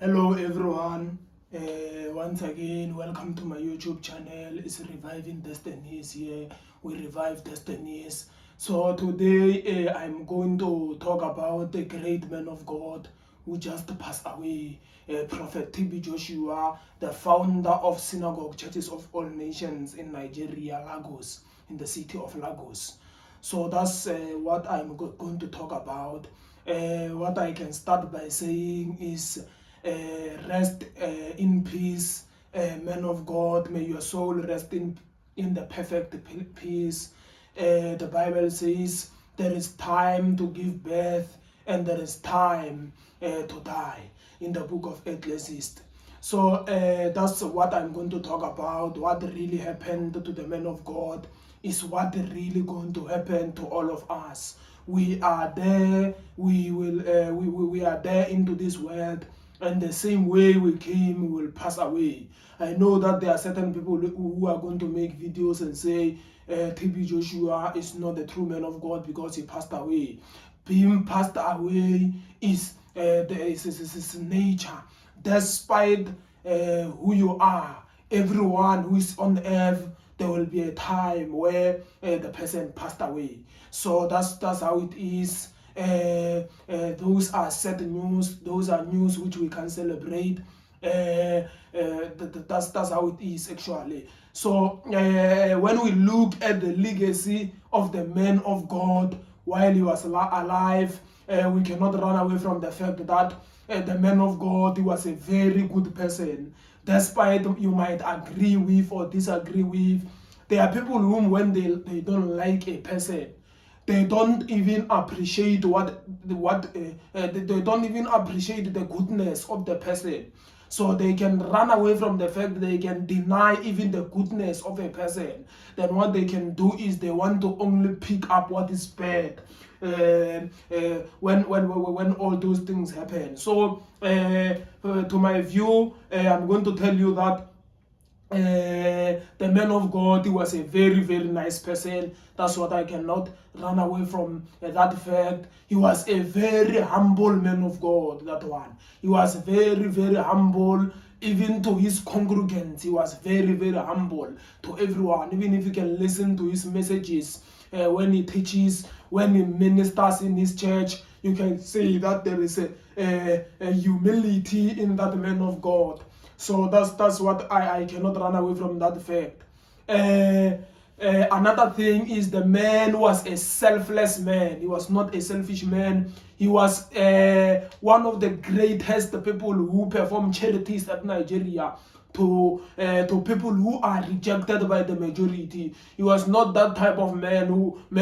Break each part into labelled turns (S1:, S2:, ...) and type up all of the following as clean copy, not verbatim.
S1: Hello everyone, once again welcome to my YouTube channel. It's Reviving Destinies here. We revive destinies. So today I'm going to talk about the great man of God who just passed away, Prophet TB Joshua, the founder of Synagogue Churches of All Nations in Nigeria, Lagos, in the city of Lagos. So that's what I'm going to talk about. What I can start by saying is rest in peace, man of God. May your soul rest in the perfect peace. The Bible says there is time to give birth and there is time to die in the book of Ecclesiastes. So that's what I'm going to talk about. What really happened to the man of God is what really going to happen to all of us. We are there. We are there into this world, and the same way we came, we will pass away. I know that there are certain people who are going to make videos and say TB Joshua is not the true man of God because he passed away. Being passed away is his nature. Despite who you are, everyone who is on earth, there will be a time where the person passed away. So that's how it is. Those are sad news. Those are news which we can celebrate. That's how it is actually. So when we look at the legacy of the man of God while he was alive, we cannot run away from the fact that the man of God, he was a very good person. Despite you might agree with or disagree with, there are people whom when they don't like a person, they don't even appreciate they don't even appreciate the goodness of the person. So they can run away from the fact they can deny even the goodness of a person. Then what they can do is they want to only pick up what is bad when all those things happen. So to my view, I'm going to tell you that the man of God, he was a very, very nice person. That's what I cannot run away from that fact. He was a very humble man of God, that one. He was very, very humble. Even to his congregants, he was very, very humble to everyone. Even if you can listen to his messages, when he teaches, when he ministers in his church, you can see that there is a humility in that man of God. So that's what I cannot run away from that fact. Another thing is the man was a selfless man. He was not a selfish man. He was one of the greatest people who perform charities at Nigeria to people who are rejected by the majority. He was not that type of man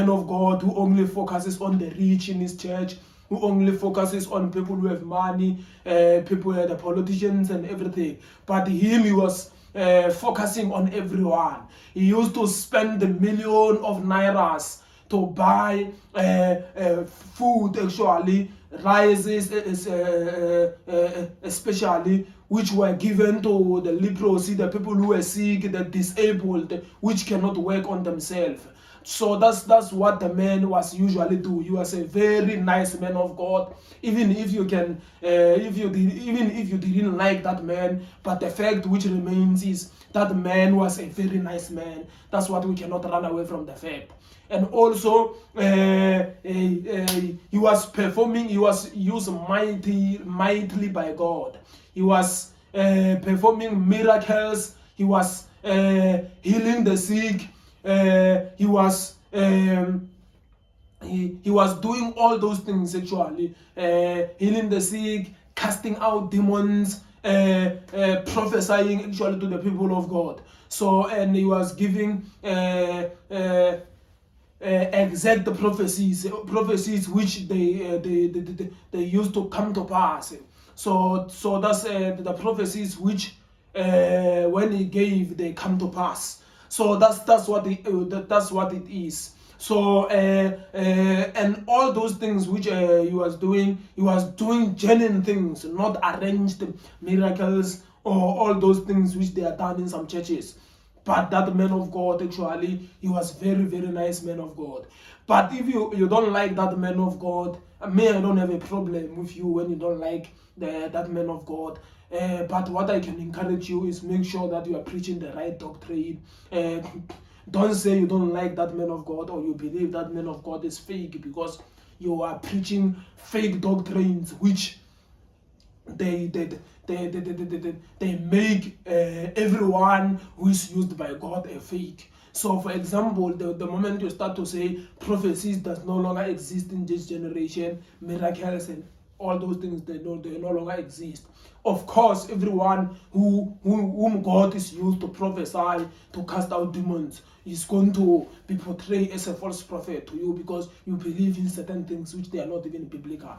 S1: of God who only focuses on the rich in his church, who only focuses on people who have money, people, the politicians and everything. But him, he was focusing on everyone. He used to spend the million of nairas to buy food, actually, rices, especially, which were given to the leprosy, the people who were sick, the disabled, which cannot work on themselves. So that's what the man was usually do. He was a very nice man of God. Even if you can, even if you didn't like that man, but the fact which remains is that man was a very nice man. That's what we cannot run away from the fact. And also, he was performing. He was used mightily by God. He was performing miracles. He was healing the sick. He was doing all those things actually, healing the sick, casting out demons, prophesying actually to the people of God. So, and he was giving exact prophecies which they used to come to pass. So that's the prophecies which when he gave, they come to pass. So that's what it is. So and all those things which he was doing genuine things, not arranged miracles or all those things which they are done in some churches. But that man of God, actually, he was very, very nice man of God. But if you don't like that man of God, I don't have a problem with you when you don't like that man of God. But what I can encourage you is make sure that you are preaching the right doctrine. Don't say you don't like that man of God or you believe that man of God is fake, because you are preaching fake doctrines which they make everyone who is used by God a fake. So for example, the moment you start to say prophecies does no longer exist in this generation, miracles and all those things, they no longer exist. Of course, everyone whom God is used to prophesy, to cast out demons, is going to be portrayed as a false prophet to you, because you believe in certain things which they are not even biblical.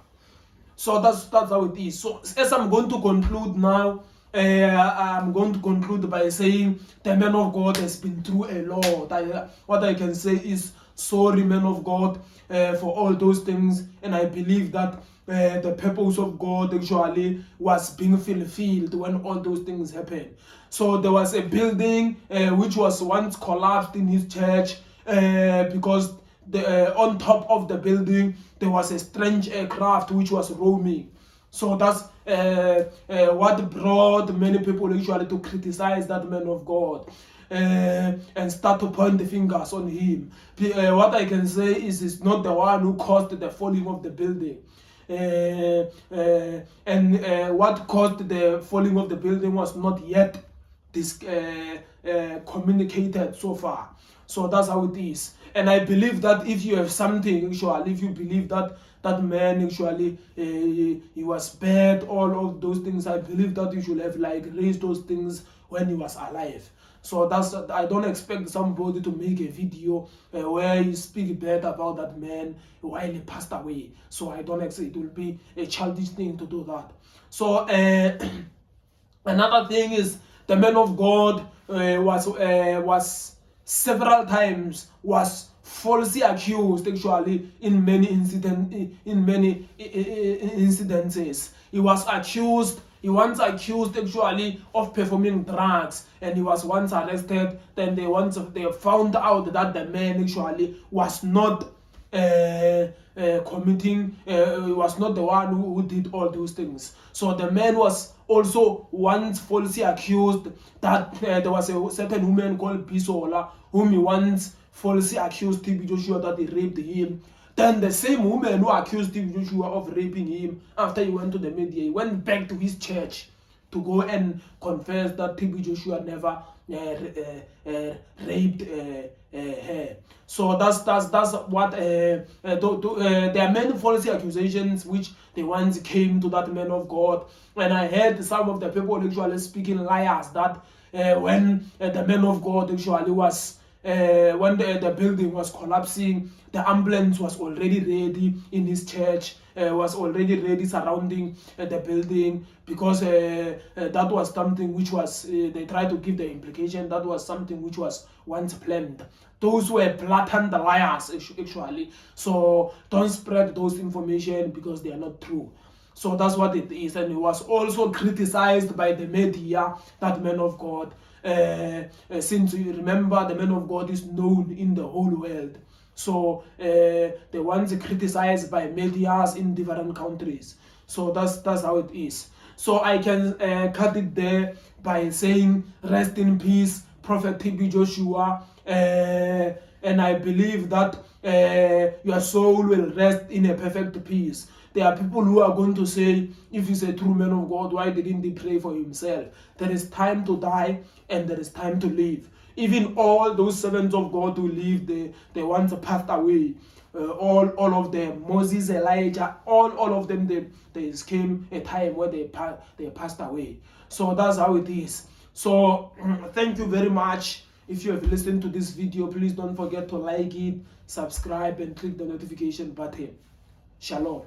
S1: So that's how it is. So as I'm going to conclude now, I'm going to conclude by saying the man of God has been through a lot. What I can say is sorry, man of God, for all those things, and I believe that the purpose of God actually was being fulfilled when all those things happened. So there was a building which was once collapsed in his church because on top of the building there was a strange aircraft which was roaming. So that's what brought many people actually to criticize that man of God and start to point the fingers on him. What I can say is it's not the one who caused the falling of the building. And what caused the falling of the building was not yet communicated so far. So that's how it is. And I believe that if you have something, actually, if you believe that that man actually he was bad, all of those things, I believe that you should have like raised those things when he was alive. So that's, I don't expect somebody to make a video where he speak bad about that man while he passed away. So I don't expect, it will be a childish thing to do that. So another thing is the man of God was several times was falsely accused actually in many incidences. He was accused. He once accused actually of performing drugs, and he was once arrested. Then they found out that the man actually was not committing. He was not the one who did all those things. So the man was also once falsely accused that there was a certain woman called Bisola whom he once falsely accused TB Joshua that he raped him. Then the same woman who accused TB Joshua of raping him, after he went to the media, he went back to his church to go and confess that TB Joshua never raped her. So that's what there are many false accusations which they once came to that man of God. And I heard some of the people actually speaking liars that when the man of God actually was when the building was collapsing, the ambulance was already ready in his church, was already ready surrounding the building, because that was something which was, they tried to give the implication that was something which was once planned. Those were blatant liars actually. So don't spread those information because they are not true. So that's what it is. And he was also criticized by the media, that man of God. Since you remember, the man of God is known in the whole world. So the ones criticized by medias in different countries. So that's how it is. So I can cut it there by saying, rest in peace, Prophet TB Joshua. And I believe that your soul will rest in a perfect peace. There are people who are going to say, if he's a true man of God, why didn't he pray for himself? There is time to die and there is time to live. Even all those servants of God who lived, they once passed away. All of them, Moses, Elijah, all of them, there came a time where they passed away. So that's how it is. So thank you very much. If you have listened to this video, please don't forget to like it, subscribe, and click the notification button. Shalom.